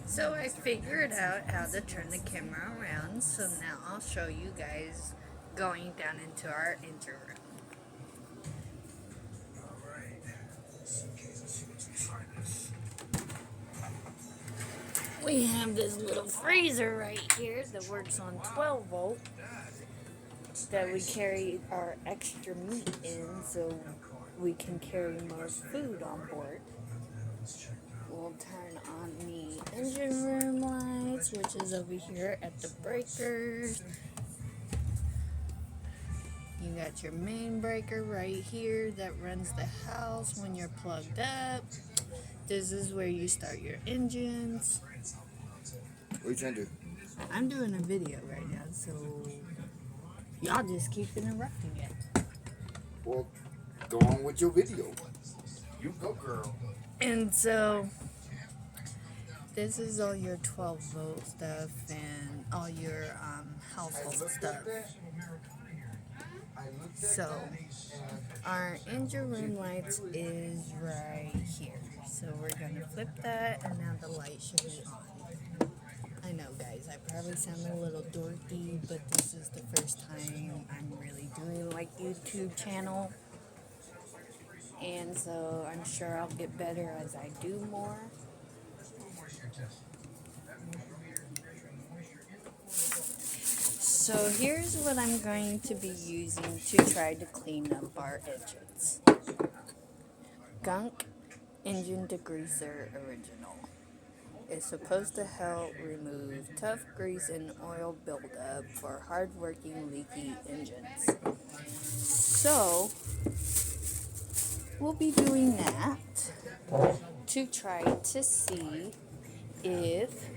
So I figured out how to turn the camera around, so now I'll show you guys going down into our engine room. We have this little freezer right here that works on 12 volt that we carry our extra meat in so we can carry more food on board. We'll turn on the engine room lights, which is over here at the breakers. You got your main breaker right here that runs the house when you're plugged up. This is where you start your engines. What are you trying to do? I'm doing a video right now, so y'all just keep interrupting it. Well, go on with your video. You go, girl. And so this is all your 12 volt stuff and all your household stuff. So our engine room lights is right here. So we're gonna flip that and now the light should be on. I know guys, I probably sound a little dorky, but this is the first time I'm really doing like YouTube channel. And so I'm sure I'll get better as I do more. So here's what I'm going to be using to try to clean up our engines. Gunk Engine Degreaser Original. It's supposed to help remove tough grease and oil buildup for hard-working leaky engines. So we'll be doing that to try to see if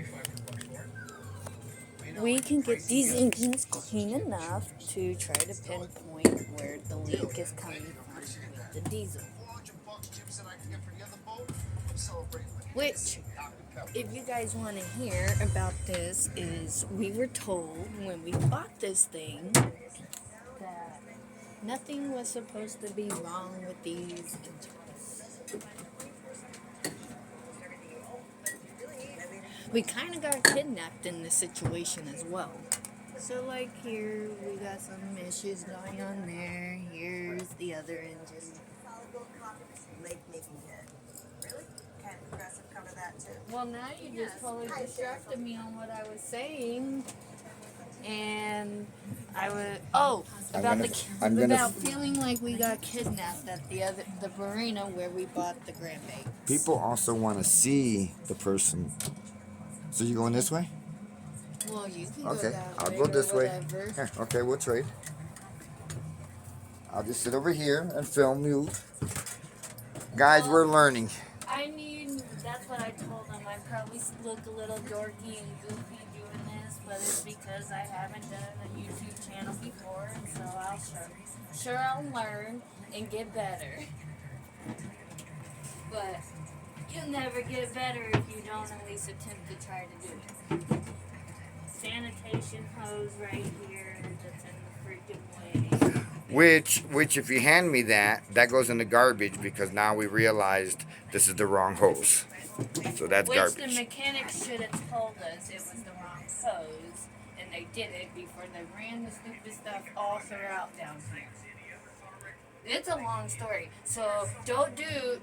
we can get these engines clean enough to try to pinpoint where the leak is coming from with the diesel. Which, if you guys want to hear about this, is we were told when we bought this thing that nothing was supposed to be wrong with these engines. We kind of got kidnapped in this situation as well. So like here, we got some issues going on there. Here's the other engine. Well, now you just totally distracted me on what I was saying. And I was about feeling like we got kidnapped at the marina where we bought the Grand Bay. People also want to see the person. So you going this way? Well, you can Okay, go that I'll way go this or way. whatever. Here, okay, we'll trade. I'll just sit over here and film you. Guys, we're learning. I mean, that's what I told them. I probably look a little dorky and goofy doing this, but it's because I haven't done a YouTube channel before, and so I'll learn and get better. But you'll never get better if you don't at least attempt to try to do it. Sanitation hose right here that's in the freaking way. Which, if you hand me that goes in the garbage because now we realized this is the wrong hose. So that's garbage. Which the mechanics should have told us it was the wrong hose, and they did it before they ran the stupid stuff all throughout down here. It's a long story, so don't do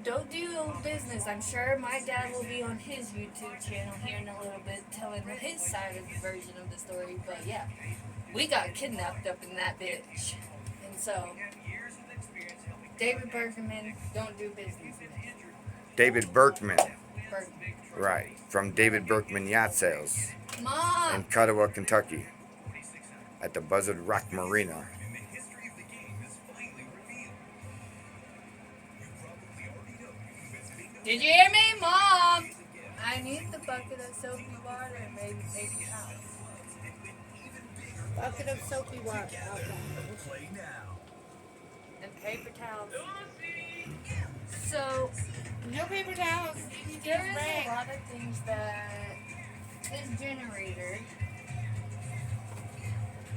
business. I'm sure my dad will be on his YouTube channel here in a little bit telling his side of the version of the story, but yeah, we got kidnapped up in that bitch. And so, David Bergman, don't do business with him. David Berkman. Bergman. Right. From David Berkman Yacht Sales Mom! in Cuttawa, Kentucky. At the Buzzard Rock Marina. Did you hear me, Mom? I need the bucket of soapy water and maybe paper towels. Bucket of soapy water. And paper towels. So, no paper towels. There is a lot of things that this generator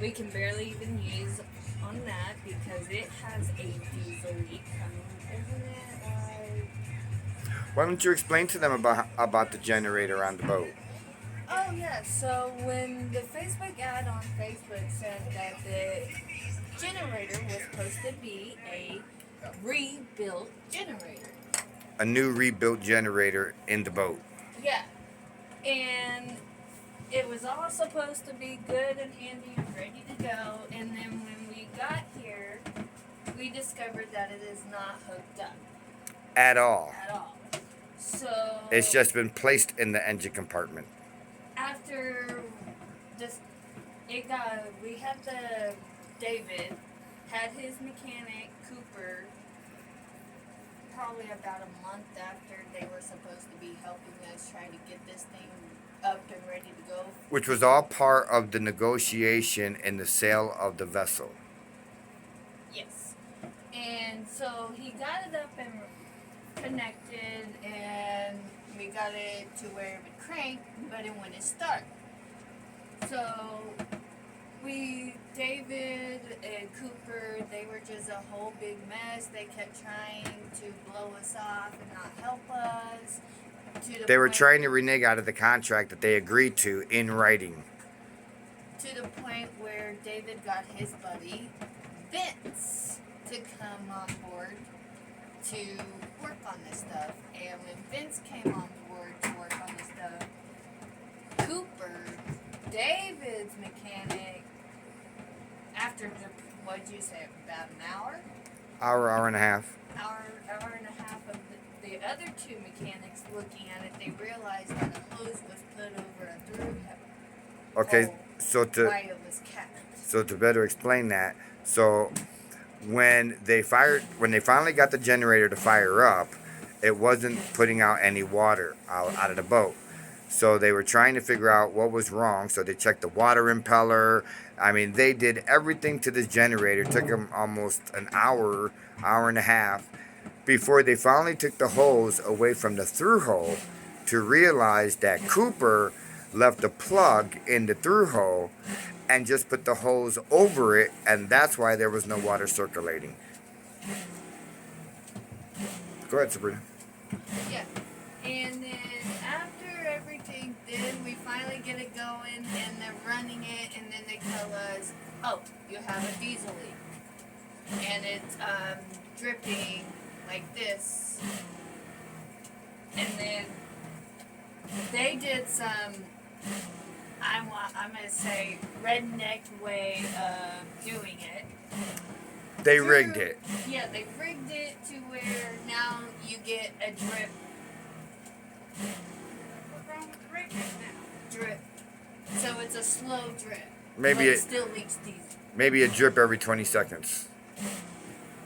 we can barely even use on that because it has a diesel leak coming, isn't it? Why don't you explain to them about the generator on the boat? Oh yeah, so when the Facebook ad on Facebook said that the generator was supposed to be a rebuilt generator. A new rebuilt generator in the boat. Yeah. And it was all supposed to be good and handy and ready to go, and then when we got here, we discovered that it is not hooked up At all. at all. So It's just been placed in the engine compartment. after this, we had David had his mechanic Cooper probably about a month after they were supposed to be helping us try to get this thing up and ready to go. Which was all part of the negotiation in the sale of the vessel. Yes. And so he got it up and connected, and we got it to where it would crank, but it wouldn't start. So David and Cooper, they were just a whole big mess. They kept trying to blow us off and not help us. They were trying to renege out of the contract that they agreed to in writing. To the point where David got his buddy, Vince, to come on board to work on this stuff. And when Vince came on board to work on this stuff, Cooper, David's mechanic, after what'd you say, about an hour? Hour and a half. Hour and a half of the other two mechanics looking at it, they realized that a hose was put over a through Okay, hole so while it was capped. to better explain that, so when they finally got the generator to fire up, it wasn't putting out any water out of the boat. So they were trying to figure out what was wrong. So they checked the water impeller. I mean, they did everything to this generator. It took them almost an hour and a half before they finally took the hose away from the through hole to realize that Cooper left a plug in the through hole and just put the hose over it, and that's why there was no water circulating. Go ahead, Sabrina. Yeah. And then after everything did, we finally get it going, and they're running it, and then they tell us, oh, you have a diesel leak. And it's dripping like this. And then they did some, I'm going to say, redneck way of doing it. They rigged it. Yeah, they rigged it to where now you get a drip. What's wrong with the rig now? Drip. So it's a slow drip. Maybe but it it still leaks diesel. Maybe a drip every 20 seconds.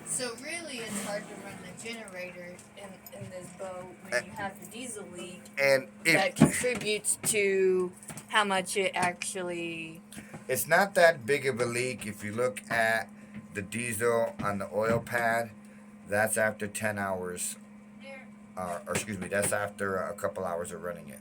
So really, it's hard to run the generator in this boat when you have the diesel leak. And That contributes to how much it actually. it's not that big of a leak if you look at the diesel on the oil pad. That's after 10 hours. Or excuse me, that's after a couple hours of running it.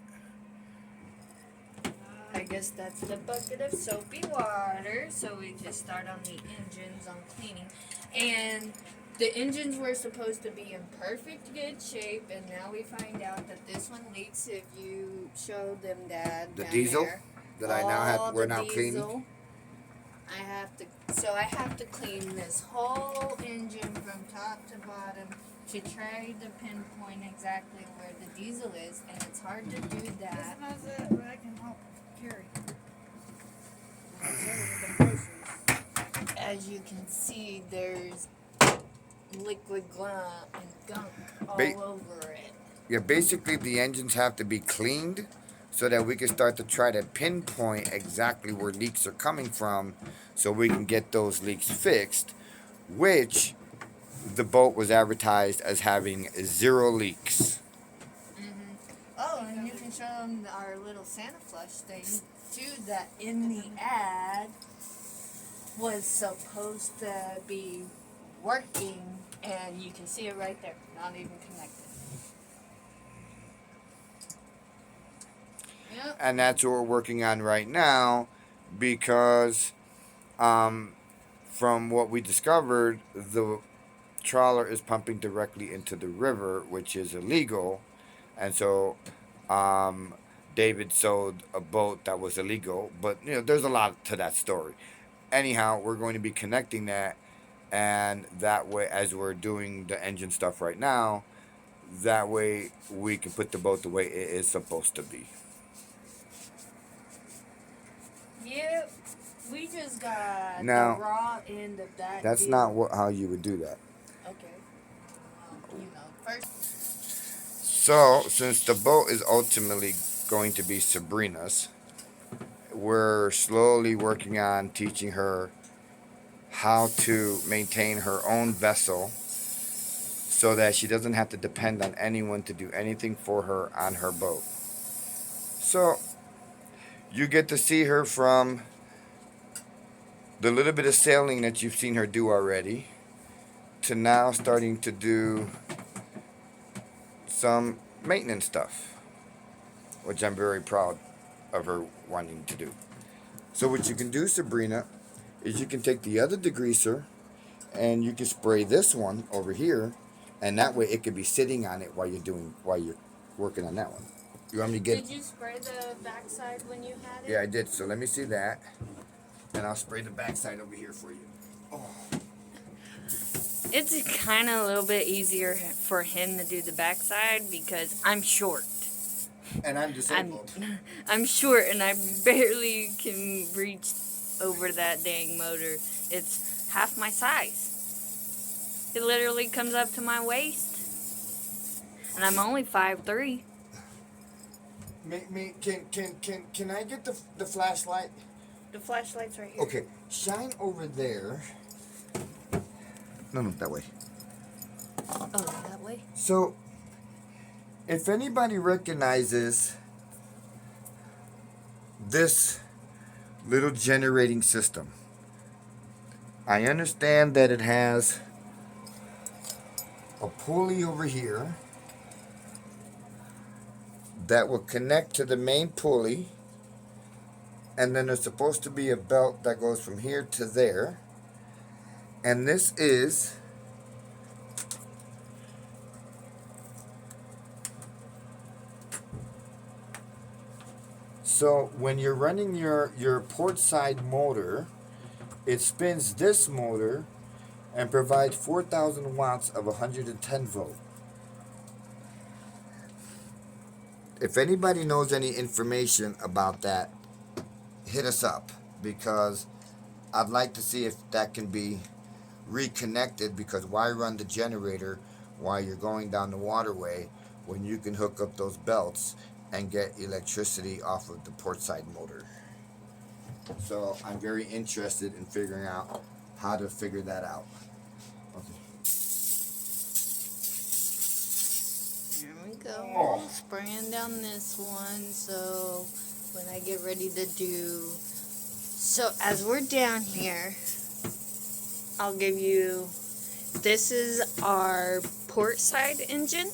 I guess that's the bucket of soapy water. So we just start on the engines, on cleaning. And the engines were supposed to be in perfect good shape, and now we find out that this one leaks. If you showed them, Dad, The down diesel there, that I now have, we're the now diesel, cleaning. I have to clean this whole engine from top to bottom to try to pinpoint exactly where the diesel is, and it's hard to do that. This is it, but I can help carry. As you can see, there's liquid glum and gunk all over it. Yeah, basically the engines have to be cleaned so that we can start to try to pinpoint exactly where leaks are coming from so we can get those leaks fixed, which the boat was advertised as having 0 leaks. Oh, and you can show them our little Santa flush thing too, that in the ad was supposed to be working, and you can see it right there, not even connected. Yep. And that's what we're working on right now because from what we discovered, the trawler is pumping directly into the river, which is illegal. And so David sold a boat that was illegal, but there's a lot to that story. Anyhow, we're going to be connecting that, and that way, as we're doing the engine stuff right now, that way we can put the boat the way it is supposed to be. Yep. We just got Now, the raw end of that that's deal. not how you would do that. Okay. First. So, since the boat is ultimately going to be Sabrina's, we're slowly working on teaching her how to maintain her own vessel so that she doesn't have to depend on anyone to do anything for her on her boat. So, you get to see her from the little bit of sailing that you've seen her do already to now starting to do some maintenance stuff, which I'm very proud of her wanting to do. So what you can do, Sabrina, is you can take the other degreaser and you can spray this one over here, and that way it could be sitting on it while you're working on that one. You want me to get? Did you spray the backside when you had it? Yeah, I did. So let me see that, and I'll spray the backside over here for you. Oh. It's kind of a little bit easier for him to do the backside because I'm short. And I'm disabled. I'm short and I barely can reach over that dang motor. It's half my size. It literally comes up to my waist. And I'm only 5'3". Can I get the flashlight? The flashlight's right here. Okay, shine over there. No, that way. Oh, that way? So, if anybody recognizes this little generating system, I understand that it has a pulley over here that will connect to the main pulley, and then there's supposed to be a belt that goes from here to there, and this is so when you're running your port side motor, it spins this motor and provides 4,000 watts of 110 volt. If anybody knows any information about that, hit us up, because I'd like to see if that can be reconnected, because why run the generator while you're going down the waterway when you can hook up those belts and get electricity off of the port side motor. So I'm very interested in figuring out how to figure that out. Okay. Here we go. Oh. Spraying down this one so when I get ready to do... So as we're down here, I'll give you... This is our port side engine,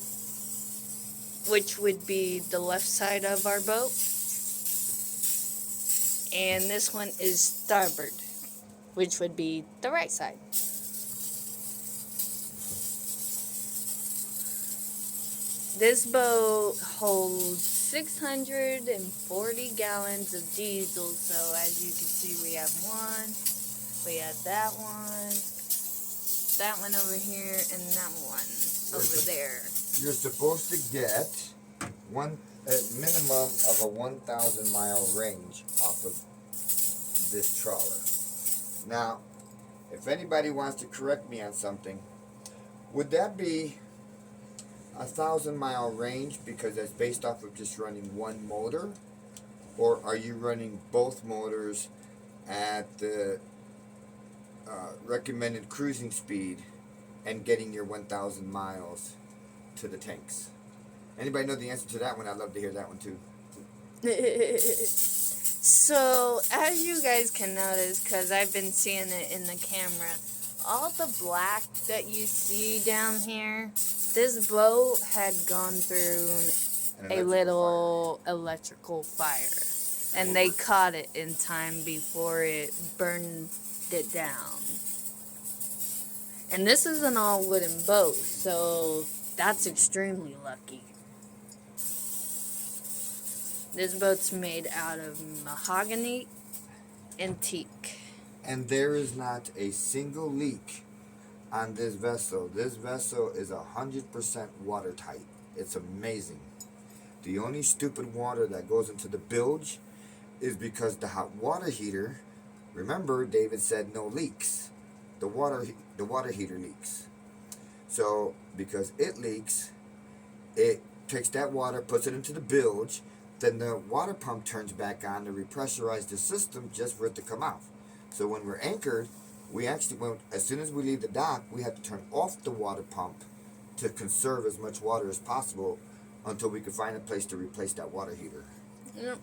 which would be the left side of our boat. And this one is starboard, which would be the right side. This boat holds 640 gallons of diesel, so as you can see, we have one, we have that one over here, and that one over there. You're supposed to get a minimum of a 1,000 mile range off of this trawler. Now, if anybody wants to correct me on something, would that be 1,000 mile range because that's based off of just running one motor, or are you running both motors at the recommended cruising speed and getting your 1,000 miles to the tanks? Anybody know the answer to that one? I'd love to hear that one too. So, as you guys can notice, because I've been seeing it in the camera, all the black that you see down here, this boat had gone through a little electrical fire. And they caught it in time before it burned it down. And this is an all wooden boat, so that's extremely lucky. This boat's made out of mahogany and teak. And there is not a single leak on this vessel. This vessel is 100% watertight. It's amazing. The only stupid water that goes into the bilge is because the hot water heater, remember David said no leaks. The water heater leaks. So because it leaks, it takes that water, puts it into the bilge, then the water pump turns back on to repressurize the system just for it to come out. So when we're anchored, we actually, as soon as we leave the dock, we have to turn off the water pump to conserve as much water as possible until we can find a place to replace that water heater. Yep.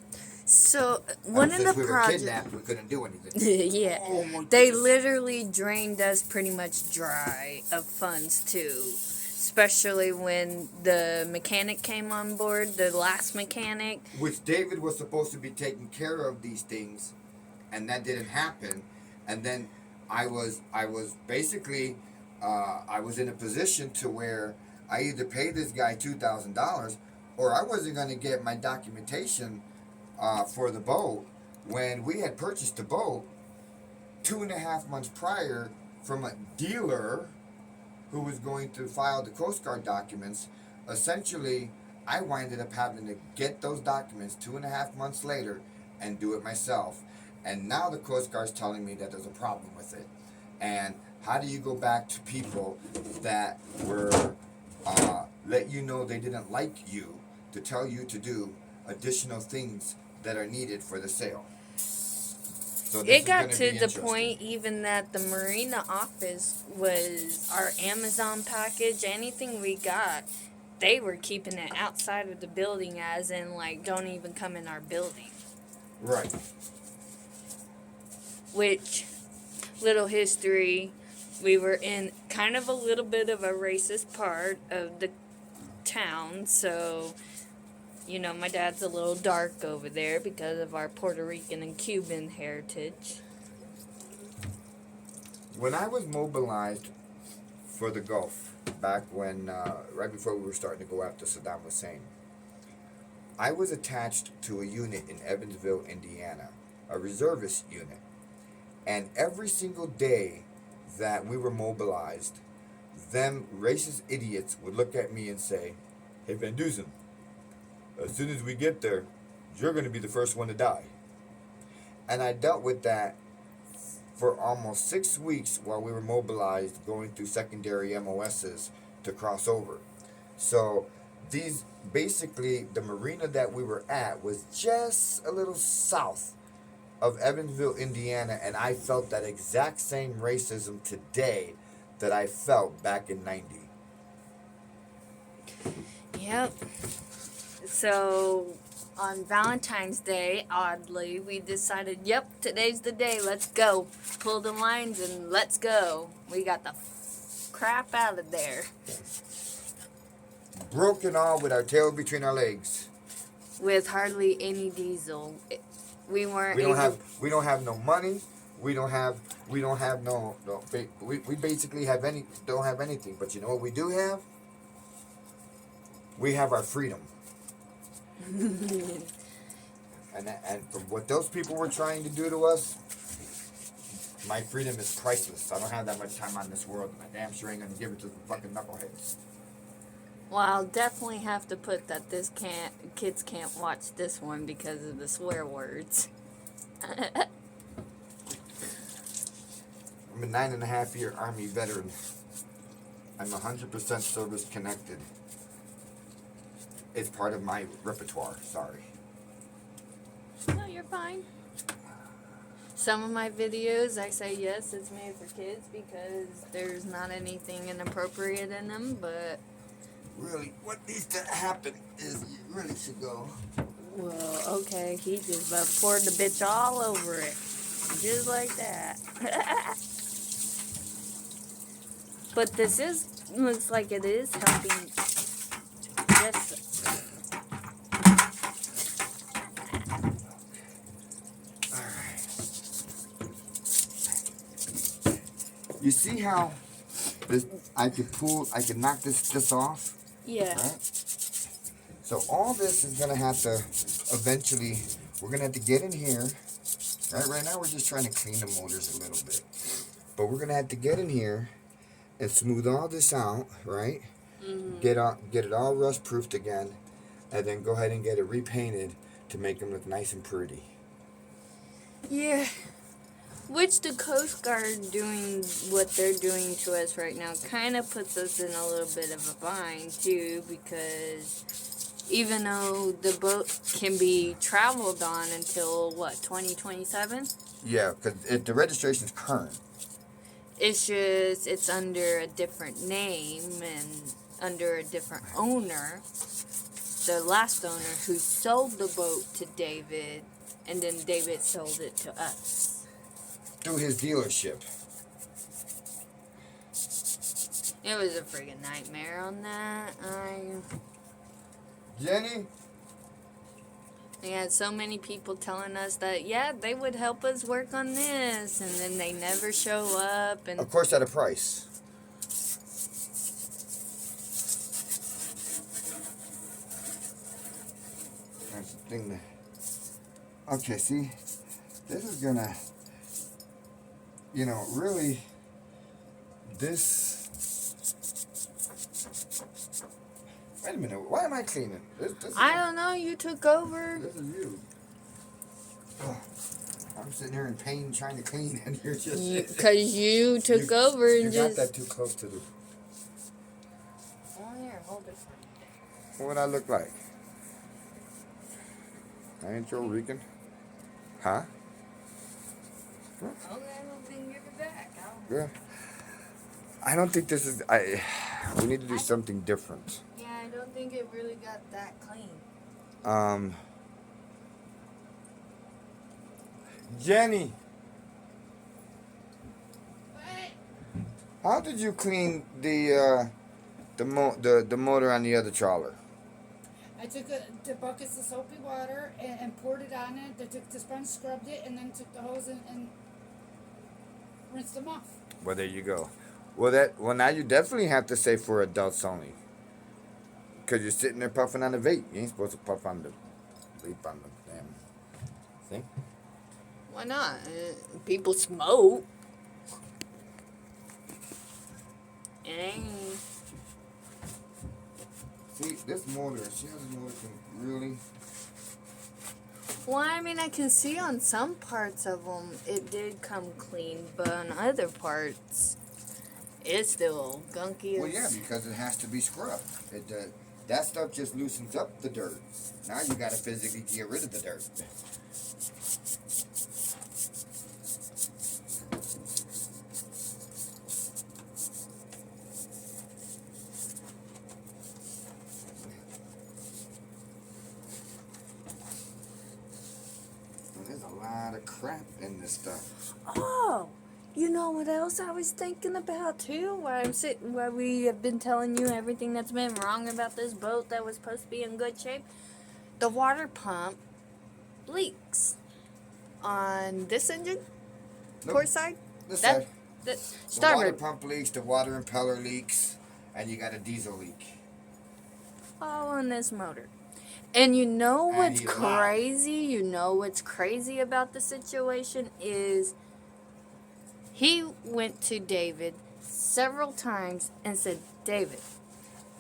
So one of the we were projects, kidnapped, we couldn't do anything. yeah, Oh my they goodness. literally drained us pretty much dry of funds too. Especially when the mechanic came on board, the last mechanic. Which David was supposed to be taking care of these things, and that didn't happen. And then I was basically I was in a position to where I either paid this guy $2,000 or I wasn't going to get my documentation for the boat when we had purchased the boat 2.5 months prior from a dealer who was going to file the Coast Guard documents. Essentially, I winded up having to get those documents 2.5 months later and do it myself. And now the Coast Guard's telling me that there's a problem with it. And how do you go back to people that were let you know they didn't like you to tell you to do additional things that are needed for the sale? So this It got is to gonna be the interesting. point even that the marina office was our Amazon package. Anything we got, they were keeping it outside of the building, as in like don't even come in our building. Right. Which, little history, we were in kind of a little bit of a racist part of the town, so you know, my dad's a little dark over there because of our Puerto Rican and Cuban heritage. When I was mobilized for the Gulf, back when, right before we were starting to go after Saddam Hussein, I was attached to a unit in Evansville, Indiana, a reservist unit. And every single day that we were mobilized, them racist idiots would look at me and say, "Hey, Van Dusen, as soon as we get there, you're going to be the first one to die." And I dealt with that for almost 6 weeks while we were mobilized, going through secondary MOSs to cross over. So these, basically, the marina that we were at was just a little south of Evansville, Indiana, and I felt that exact same racism today that I felt back in '90. Yep. So, on Valentine's Day, oddly, we decided, yep, today's the day, let's go. Pull the lines and let's go. We got the crap out of there. Broken all with our tail between our legs. With hardly any diesel. We weren't We don't able... have no money. We don't have no we basically don't have anything. But you know what we do have? We have our freedom. And from what those people were trying to do to us, my freedom is priceless. I don't have that much time on this world, and I damn sure ain't gonna give it to the fucking knuckleheads. Well, I'll definitely have to put that kids can't watch this one because of the swear words. I'm a 9.5-year Army veteran. I'm 100% service connected. It's part of my repertoire, sorry. No, you're fine. Some of my videos, I say yes, it's made for kids because there's not anything inappropriate in them, but... Really, what needs to happen is you really should go. Well, okay, he just poured the bitch all over it. Just like that. But this looks like it is helping. Yes. You see how this I can knock this off? Yeah. Right? So all this is gonna have to eventually we're gonna have to get in here. Right now we're just trying to clean the motors a little bit, but we're gonna have to get in here and smooth all this out, right? Get it all rust proofed again, and then go ahead and get it repainted to make them look nice and pretty. Yeah. Which the Coast Guard doing what they're doing to us right now kind of puts us in a little bit of a bind too, because even though the boat can be traveled on until what, 2027? Yeah, because the registration's current. It's just it's under a different name and under a different owner. The last owner who sold the boat to David, and then David sold it to us. Through his dealership. It was a friggin' nightmare on that. Jenny? We had so many people telling us that, yeah, they would help us work on this, and then they never show up. And Of course, at a price. That's the thing that. Okay, see, this is gonna, really, this. Wait a minute, why am I cleaning? This I don't know, you took over. This is you. Oh, I'm sitting here in pain trying to clean, and you're just. Because you took over and You just. got that too close to the. Oh, here, hold it. What I look like? I ain't Joe Rican. Huh? Okay, well, then give it back. Yeah. I don't think this is. We need to do something different. Yeah, I don't think it really got that clean. Jenny, What? how did you clean the motor on the other trawler? I took the buckets of soapy water and poured it on it. I took the sponge, scrubbed it, and then took the hose and rinsed them off. Well, there you go. Well, now you definitely have to say for adults only. Because you're sitting there puffing on the vape. You ain't supposed to puff on the vape on the damn thing. Why not? People smoke. It ain't. See, this motor, see how this motor can really. Well, I mean, I can see on some parts of them it did come clean, but on other parts, it's still gunky. Well, yeah, because it has to be scrubbed. That stuff just loosens up the dirt. Now you got to physically get rid of the dirt. There's a lot of crap in this stuff. Oh, you know what else I was thinking about too? While we have been telling you everything that's been wrong about this boat that was supposed to be in good shape. The water pump leaks on this engine, port side. This That side. the The water starboard. pump leaks, the water impeller leaks, and you got a diesel leak. All on this motor. And you know And what's he's alive. crazy? You know what's crazy about the situation is he went to David several times and said, David,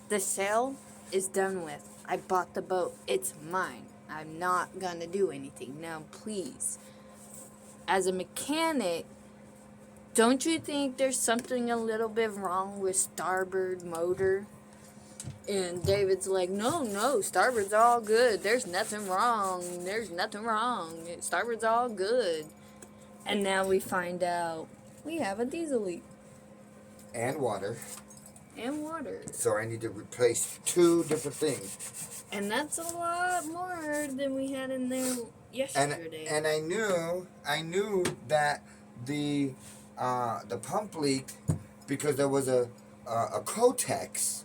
the sale is done with. I bought the boat. It's mine. I'm not going to do anything. Now, please, as a mechanic, don't you think there's something a little bit wrong with starboard motor? And David's like, no, starboard's all good. There's nothing wrong. Starboard's all good. And now we find out we have a diesel leak. And water. And water. So I need to replace 2 different things. And that's a lot more than we had in there yesterday. And I knew that the pump leaked because there was a Kotex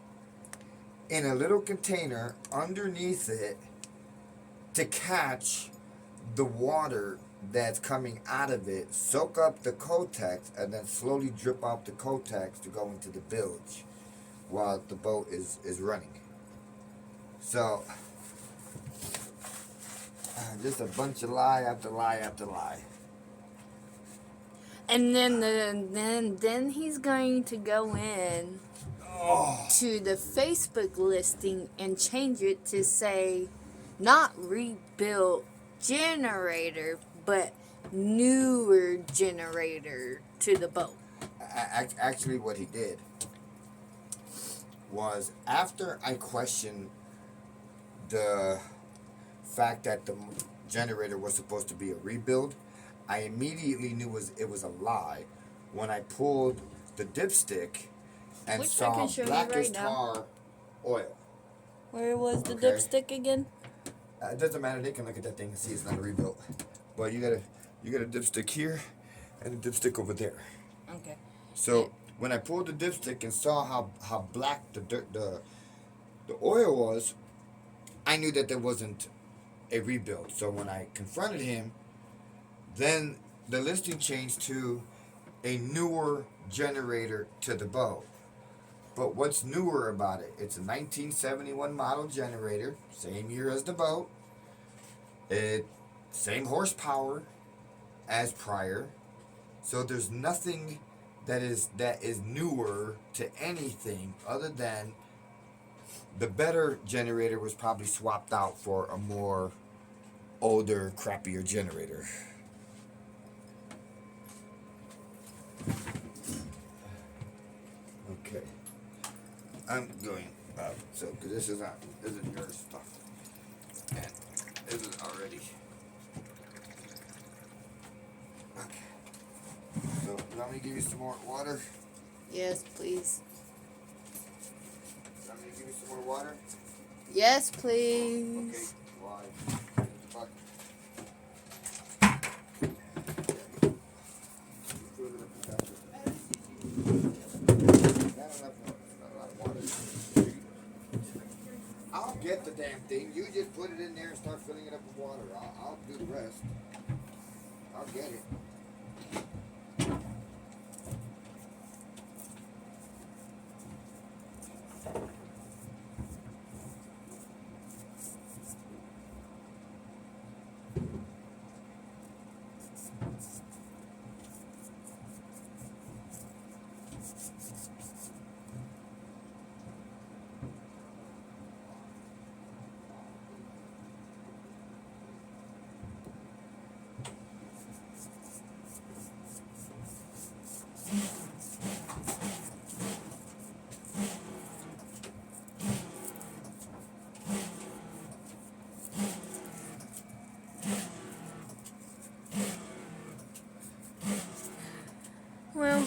in a little container underneath it to catch the water that's coming out of it, soak up the Kotex, and then slowly drip out the Kotex to go into the bilge while the boat is running. So Just a bunch of lie after lie after lie. And then he's going to go in Oh, to the Facebook listing and change it to say not rebuilt generator, but newer generator to the boat. actually, what he did was after I questioned the fact that the generator was supposed to be a rebuild, I immediately knew it was a lie when I pulled the dipstick and Which I saw can show you black as right now. tar oil. Where was the Okay. dipstick again? It doesn't matter. They can look at that thing and see it's not a rebuild. But you got a dipstick here and a dipstick over there. Okay. So when I pulled the dipstick and saw how black the oil was, I knew that there wasn't a rebuild. So when I confronted him, then the listing changed to a newer generator to the boat. But what's newer about it? It's a 1971 model generator, same year as the boat. Same horsepower as prior. So there's nothing that is newer to anything other than the better generator was probably swapped out for a more older, crappier generator. Okay. I'm going up. So, cause this isn't your stuff. And this is already. Okay. So, you want me to give you some more water? Yes, please. You want me to give you some more water? Yes, Okay. please. Why? Fuck. I'll get the damn thing. You just put it in there and start filling it up with water. I'll do the rest. I'll get it. Well,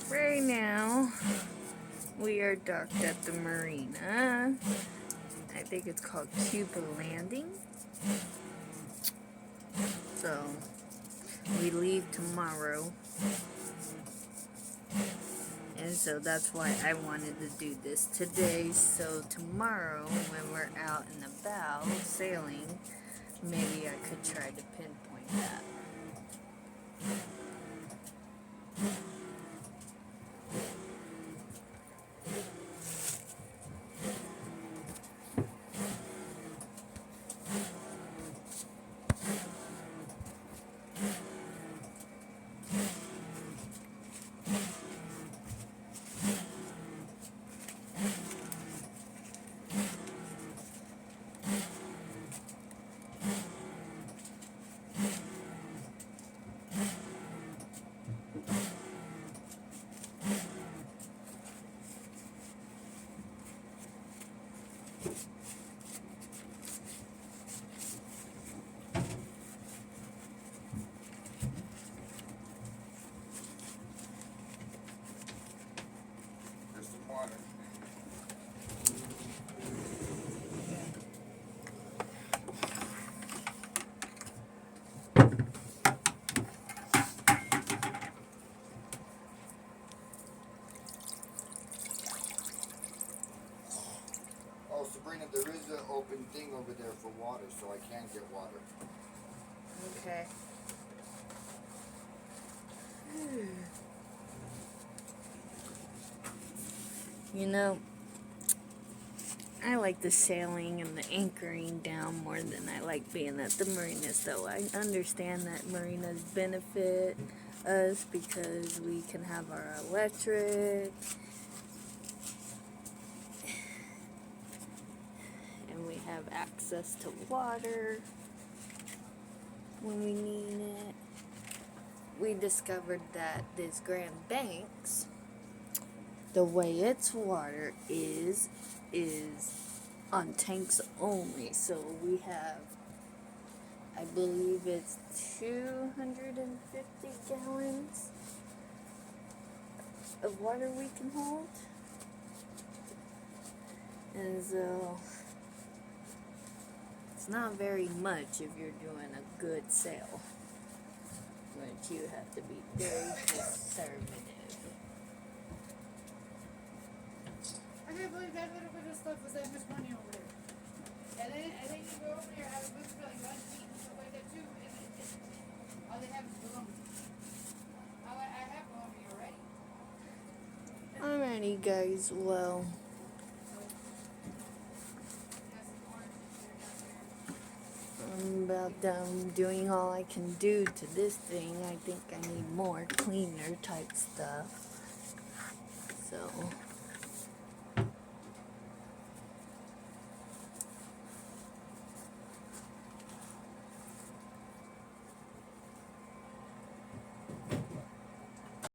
right now we are docked at the marina. I think it's called Cuba Landing. So we leave tomorrow. And so that's why I wanted to do this today. So tomorrow when we're out and about sailing, maybe I could try to pinpoint that. There's some water. Oh, Sabrina, there is an open thing over there for water, so I can get water. Okay. You know, I like the sailing and the anchoring down more than I like being at the marinas, though. I understand that marinas benefit us because we can have our electric and we have access to water when we need it. We discovered that this Grand Banks, the way its water is on tanks only. So we have, I believe it's 250 gallons of water we can hold. And so it's not very much if you're doing a good sail, but you have to be very conservative. I can't believe that little bit of stuff was that much money over there. And then you go over there, have a bunch of like lunch meat and stuff like that too, and all they have is bologna. I have bologna already. Alrighty, guys. Well, I'm about done doing all I can do to this thing. I think I need more cleaner type stuff. So.